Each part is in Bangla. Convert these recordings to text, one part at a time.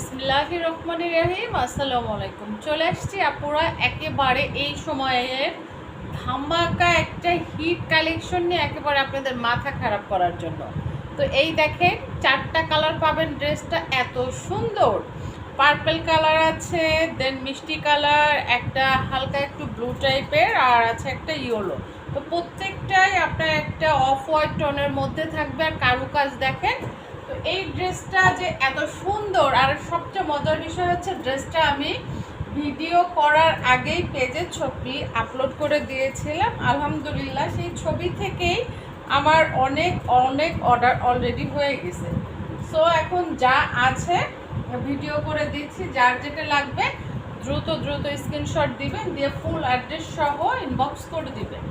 বিসমিল্লাহির রহমানির রহিম। আসসালামু আলাইকুম। চলে আসছি আপুরা একেবারে এই সময়ের ধামাকা একটা হিট কালেকশন নিয়ে একেবারে আপনাদের মাথা খারাপ করার জন্য। তো এই দেখেন 4টা কালার পাবেন। ড্রেসটা এত সুন্দর, পার্পল কালার আছে, দেন মিষ্টি কালার, একটা হালকা একটু ব্লু টাইপের, আর আছে একটা ইয়েলো। তো প্রত্যেকটাই আপনার একটা অফ হোয়াইট টোনের মধ্যে থাকবে। আর কারুকাজ দেখেন। তো এই ড্রেসটা যে এত সুন্দর, আর সবচেয়ে মজার বিষয় হচ্ছে ড্রেসটা আমি ভিডিও করার আগেই পেজে ছবি আপলোড করে দিয়েছিলাম। আলহামদুলিল্লাহ সেই ছবি থেকেই আমার অনেক অনেক অর্ডার অলরেডি হয়ে গেছে। সো এখন যা আছে ভিডিও করে দিচ্ছি, যার যেটা লাগবে দ্রুত দ্রুত স্ক্রিনশট দিবেন, দিয়ে ফুল অ্যাড্রেস সহ ইনবক্স করে দিবেন।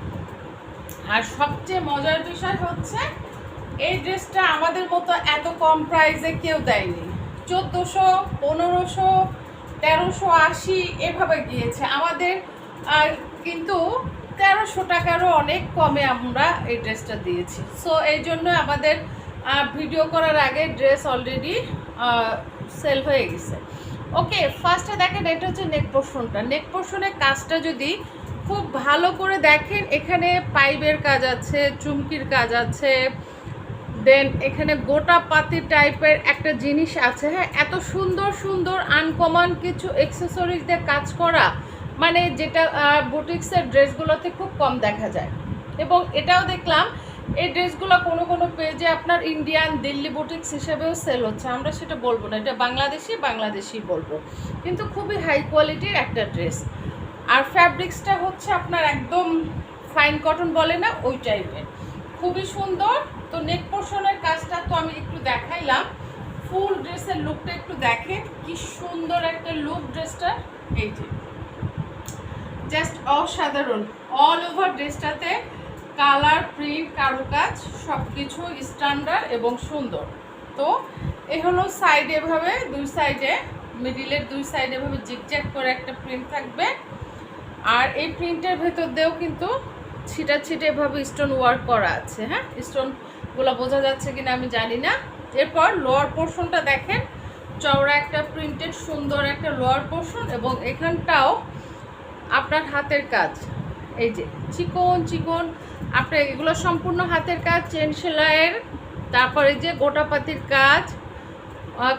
আর সবচেয়ে মজার বিষয় হচ্ছে এই ড্রেসটা আমাদের মতো এত কম প্রাইসে কেউ দেয়নি। 1400, 1500, 1380 এভাবে গিয়েছে আমাদের, কিন্তু 1300 টাকারও অনেক কমে আমরা এই ড্রেসটা দিয়েছি। সো এই জন্য আমাদের ভিডিও করার আগে ড্রেস অলরেডি সেল হয়ে গেছে। ওকে, ফার্স্টে দেখেন এটা হচ্ছে নেক পোর্শনটা। নেক পোর্শনের কাজটা যদি খুব ভালো করে দেখেন, এখানে পাইপের কাজ আছে, চুমকির কাজ আছে, দেন এখানে গোটা পাতি টাইপের একটা জিনিস আছে। হ্যাঁ, এত সুন্দর সুন্দর আনকমন কিছু অ্যাক্সেসরিজ দিয়ে কাজ করা, মানে যেটা বুটিক্সের ড্রেসগুলোতে খুব কম দেখা যায়। এবং এটাও দেখলাম এই ড্রেসগুলো কোনো কোনো পেজে আপনার ইন্ডিয়ান, দিল্লি বুটিক্স হিসেবেও সেল হচ্ছে। আমরা সেটা বলবো না, এটা বাংলাদেশি বলবো, কিন্তু খুবই হাই কোয়ালিটির একটা ড্রেস। আর ফ্যাব্রিক্সটা হচ্ছে আপনার একদম ফাইন কটন বলে না, ওই টাইপের, খুবই সুন্দর। তো নেক পোর্শনের কাজটা তো আমি একটু দেখাইলাম, ফুল ড্রেসের লুকটা একটু দেখেন, কি সুন্দর একটা লুক ড্রেসটা। এই যে জাস্ট অসাধারণ, অল ওভার ড্রেসটাতে কালার, প্রিন্ট, কারুকাজ সব কিছু স্ট্যান্ডার্ড এবং সুন্দর। তো এই হলো সাইডে এভাবে, দুই সাইডে, মিডিলের দুই সাইডে এভাবে জিগজ্যাগ করে একটা প্রিন্ট থাকবে। আর এই প্রিন্টের ভেতর দিয়েও কিন্তু ছিটা ছিটে এভাবে স্টোন ওয়ার্ক করা আছে। হ্যাঁ, স্টোনগুলো বোঝা যাচ্ছে কিনা আমি জানি না। এরপর লোয়ার পোর্শনটা দেখেন, চওড়া একটা প্রিন্টেড সুন্দর একটা লোয়ার পোর্শন, এবং এখানটাও আপনার হাতের কাজ। এই যে চিকন চিকন আপনার এগুলো সম্পূর্ণ হাতের কাজ, চেন সেলাইয়ের, তারপরে যে গোটাপাতির কাজ,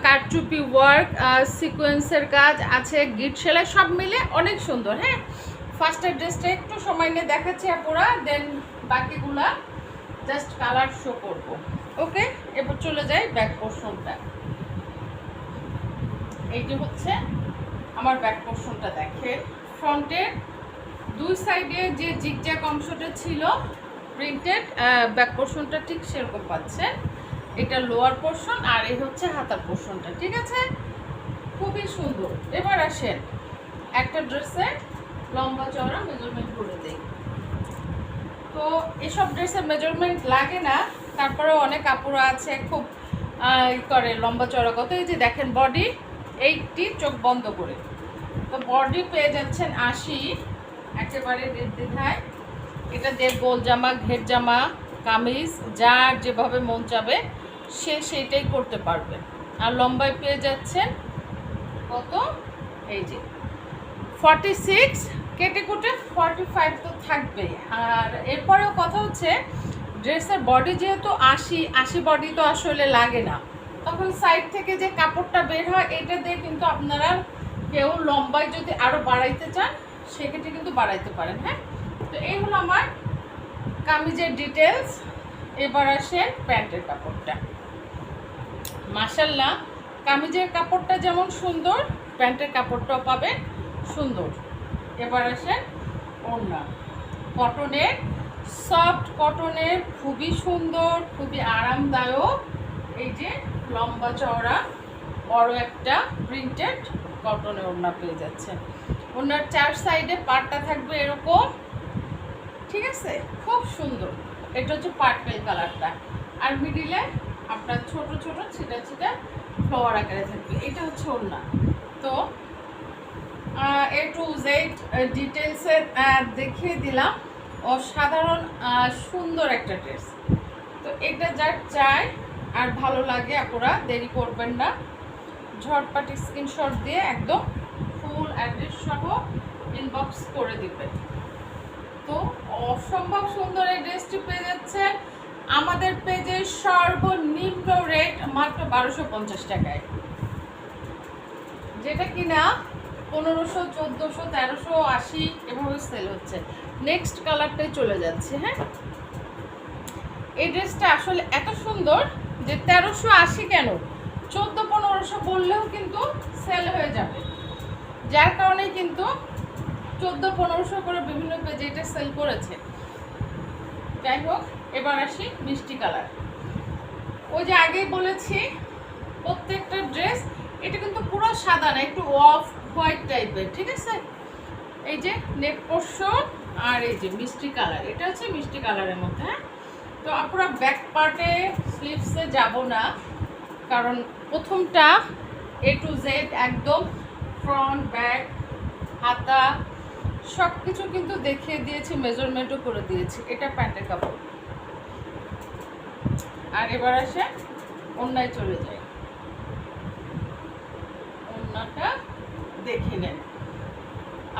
কারচুপি ওয়ার্ক, সিকোয়েন্সের কাজ আছে, গিট সেলাই, সব মিলে অনেক সুন্দর। হ্যাঁ, ফার্স্টের ড্রেসটা একটু সময় নিয়ে দেখাচ্ছি আপুরা, দেন বাকিগুলা জাস্ট কালার শো করব। ওকে, এবার চলে যাই ব্যাক পোর্শনটা। এইটি হচ্ছে আমার ব্যাক পোর্শনটা। দেখেন ফ্রন্টের দুই সাইডে যে জিগজ্যাগ অংশটা ছিল প্রিন্টেড, ব্যাক পোর্শনটা ঠিক সেরকম পাচ্ছেন। এটা লোয়ার পোর্শন, আর এই হচ্ছে হাতার পোর্শনটা। ঠিক আছে, খুবই সুন্দর। এবার আসেন একটা ড্রেসের লম্বা চওড়া মেজারমেন্ট করে দেই। তো এসব ড্রেসের মেজারমেন্ট লাগে না, তারপরে অনেক কাপড় আছে খুব করে লম্বা চওড়া কত। এই যে দেখেন বডি 80, চোখ বন্ধ করে। তো বডি পেয়ে যাচ্ছেন 80, একেবারে নির্দ্বিধায়। এটা দিয়ে গোল জামা, ঘের জামা, কামিজ, যার যেভাবে মন চাবে সে সেইটাই করতে পারবে। আর লম্বায় পেয়ে যাচ্ছেন কত, এই যে 46, কেটে কুটে 45 তো থাকবেই। আর এরপরেও কথা হচ্ছে ড্রেসের বডি যেহেতু 80 বডি তো আসলে লাগে না, তখন সাইড থেকে যে কাপড়টা বের হয় এটা দিয়ে কিন্তু আপনারা কেউ লম্বায় যদি আরও বাড়াইতে চান সেক্ষেত্রে কিন্তু বাড়াইতে পারেন। হ্যাঁ, তো এই হলো আমার কামিজের ডিটেলস। এবার আসেন প্যান্টের কাপড়টা। মাশাল্লাহ, কামিজের কাপড়টা যেমন সুন্দর, প্যান্টের কাপড়টাও পাবেন সুন্দর। এবার আসেন ওড়না, কটনের, সফট কটনের, খুবই সুন্দর, খুবই আরামদায়ক। এই যে লম্বা চওড়া বড় একটা প্রিন্টেড কটনের ওড়না পেয়ে যাচ্ছেন। ওড়নার চার সাইডে পাটটা থাকবে এরকম। ঠিক আছে, খুব সুন্দর। এটা হচ্ছে পার্পল কালারটা, আর মিডিলে আপনার ছোট ছোট ছিটা ছিটা ফ্লাওয়ার আকারে থাকবে। এটা হচ্ছে ওড়না। তো এ টু জেড ডিটেলসে দেখিয়ে দিলাম। অসাধারণ সুন্দর একটা ড্রেস। তো এটা যার চাই আর ভালো লাগে আপনারা দেরি করবেন না, ঝটপট স্ক্রিনশট দিয়ে একদম ফুল অ্যাড্রেস সহ ইনবক্স করে দিবেন। তো অসম্ভব সুন্দর এই ড্রেসটি পেয়ে যাচ্ছেন আমাদের পেজের সর্বনিম্ন রেট মাত্র 1250 টাকায়, যেটা কিনা 1500, 1400, 1380 এভাবে সেল হচ্ছে। নেক্সট কালারটাই চলে যাচ্ছে। হ্যাঁ, এই ড্রেসটা আসলে এত সুন্দর যে 1380 কেন, 1400-1500 বললেও কিন্তু সেল হয়ে যাবে, যার কারণে কিন্তু 1400-1500 করে বিভিন্ন পেজে এটা সেল করেছে। যাই হোক, এবার আসি মিষ্টি কালার। ওই যে আগেই বলেছি প্রত্যেকটা ড্রেস এটা কিন্তু পুরো সাদা না, একটু অফ হোয়াইট টাইপের, ঠিক আছে। এই যে নেক পোর্শন আর এই যে মিষ্টি কালার, এটা হচ্ছে মিষ্টি কালারের মধ্যে। হ্যাঁ, তো আমরা ব্যাক পার্টে স্লিভসে যাব না, কারণ প্রথমটা A to Z একদম ফ্রন্ট ব্যাক হাতা সব কিছু কিন্তু দেখিয়ে দিয়েছি, মেজারমেন্টও করে দিয়েছি। এটা প্যান্টের কাপড়। আর এবার আসে ওড়নায় চলে যায়। ওড়নাটা দেখে নেন।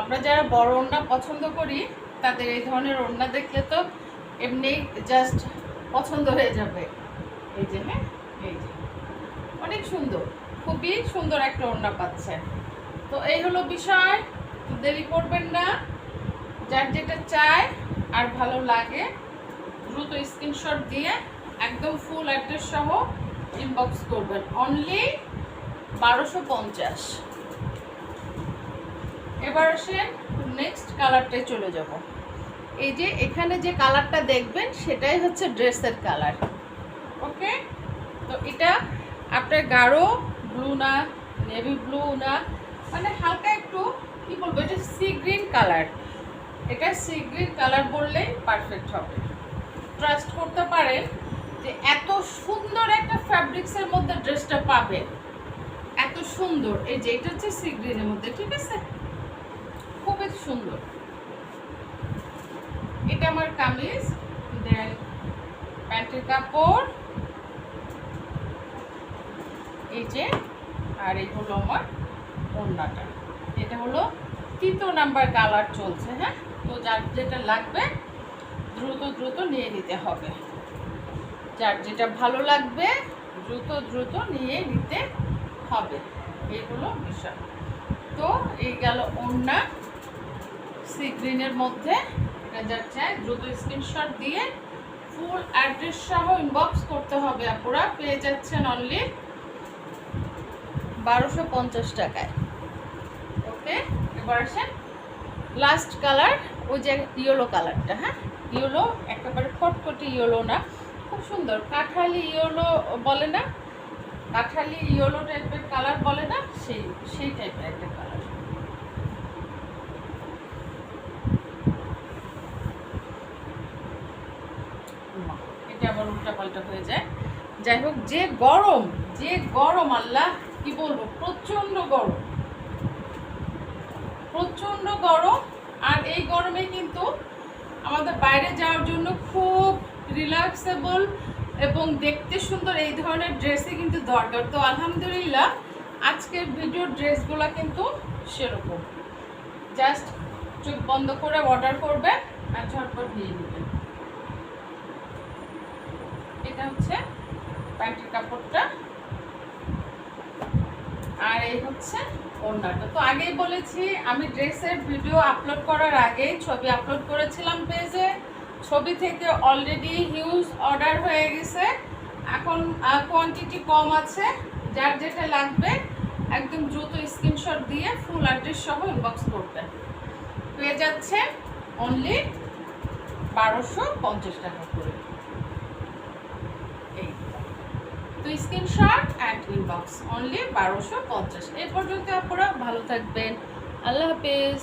আমরা যারা বড় ওড়না পছন্দ করি তাদের এই ধরনের ওড়না দেখলে তো এমনি জাস্ট পছন্দ হয়ে যাবে। এই যে, হ্যাঁ, এই যে অনেক সুন্দর, খুবই সুন্দর একটা ওড়না পাচ্ছেন। তো এই হলো বিষয়, দেরি করবেন না। যার যেটা চায় আর ভালো লাগে দ্রুত স্ক্রিনশট দিয়ে একদম ফুল অ্যাড্রেস সহ ইনবক্স করবেন। অনলি 1250। এবার আসেন নেক্সট কালারটায় চলে যাব। এই যে এখানে যে কালারটা দেখবেন সেটাই হচ্ছে ড্রেসের কালার। ওকে, তো এটা আপনার গাঢ় ব্লু না, নেভি ব্লু না, মানে হালকা একটু কি বলবো, এটা সি গ্রিন কালার। এটা সি গ্রিন কালার বললেই পারফেক্ট হবে। ট্রাস্ট করতে পারেন যে এত সুন্দর একটা ফ্যাব্রিক্সের মধ্যে ড্রেসটা পাবেন, এত সুন্দর। এই যে এটা হচ্ছে সি গ্রিনের মধ্যে, ঠিক আছে, খুবই সুন্দর। এটা আমার কামিজ, দেন প্যান্টের কাপড় এই যে, আর এই হলো আমার ওড়নাটা। এটা হলো 3 নাম্বার কালার চলছে। হ্যাঁ, তো যার যেটা লাগবে দ্রুত দ্রুত নিয়ে নিতে হবে। যার যেটা ভালো লাগবে দ্রুত দ্রুত নিয়ে নিতে হবে, এইগুলো বিষয়। তো এই গেল ওড়না সি গ্রিনের মধ্যে। এটা যার চাই দ্রুত স্ক্রিনশট দিয়ে ফুল অ্যাড্রেস সহ ইনবক্স করতে হবে। আপনারা পেয়ে যাচ্ছেন অনলি 1250 টাকায়। ওকে, এবার আসেন লাস্ট কালার, ওই যে ইয়েলো কালারটা। হ্যাঁ, ইয়েলো একেবারে ফটফটি ইয়েলো না, খুব সুন্দর কাঠালি ইয়েলো বলে না, কাঠালি ইয়েলো টাইপের কালার বলে না, সেই টাইপের একটা কালার। এটা আবার উল্টাপাল্টা হয়ে যায়। যাই হোক, যে গরম আল্লাহ কি বলবো, প্রচন্ড গরম, প্রচন্ড গরম। আর এই গরমে কিন্তু আমাদের বাইরে যাওয়ার জন্য খুব রিল্যাক্সেবল এবং দেখতে সুন্দর এই ধরনের ড্রেসই কিন্তু দরকার। তো আলহামদুলিল্লাহ আজকের ভিডিও ড্রেসগুলো কিন্তু সেরকম, জাস্ট চোখ বন্ধ করে অর্ডার করবেন আর ঝটপট নিয়ে নেবেন। এটা হচ্ছে প্যান্টের কাপড়টা, আর এই হচ্ছে ওড়নাটা। তো আগেই বলেছি আমি ড্রেসের ভিডিও আপলোড করার আগেই ছবি আপলোড করেছিলাম পেজে। ছবি থেকে অলরেডি হিউজ অর্ডার হয়ে গেছে, এখন কোয়ান্টিটি কম আছে। যার যেটা লাগবে একদম দ্রুত স্ক্রিনশট দিয়ে ফুল অ্যাড্রেস সহ ইনবক্স করবেন। পেয়ে যাচ্ছে অনলি 1250 টাকা করে। এই তো স্ক্রিনশট অ্যান্ড ইনবক্স অনলি 1250। এই পর্যন্ত আপনারা ভালো থাকবেন। আল্লাহ হাফেজ।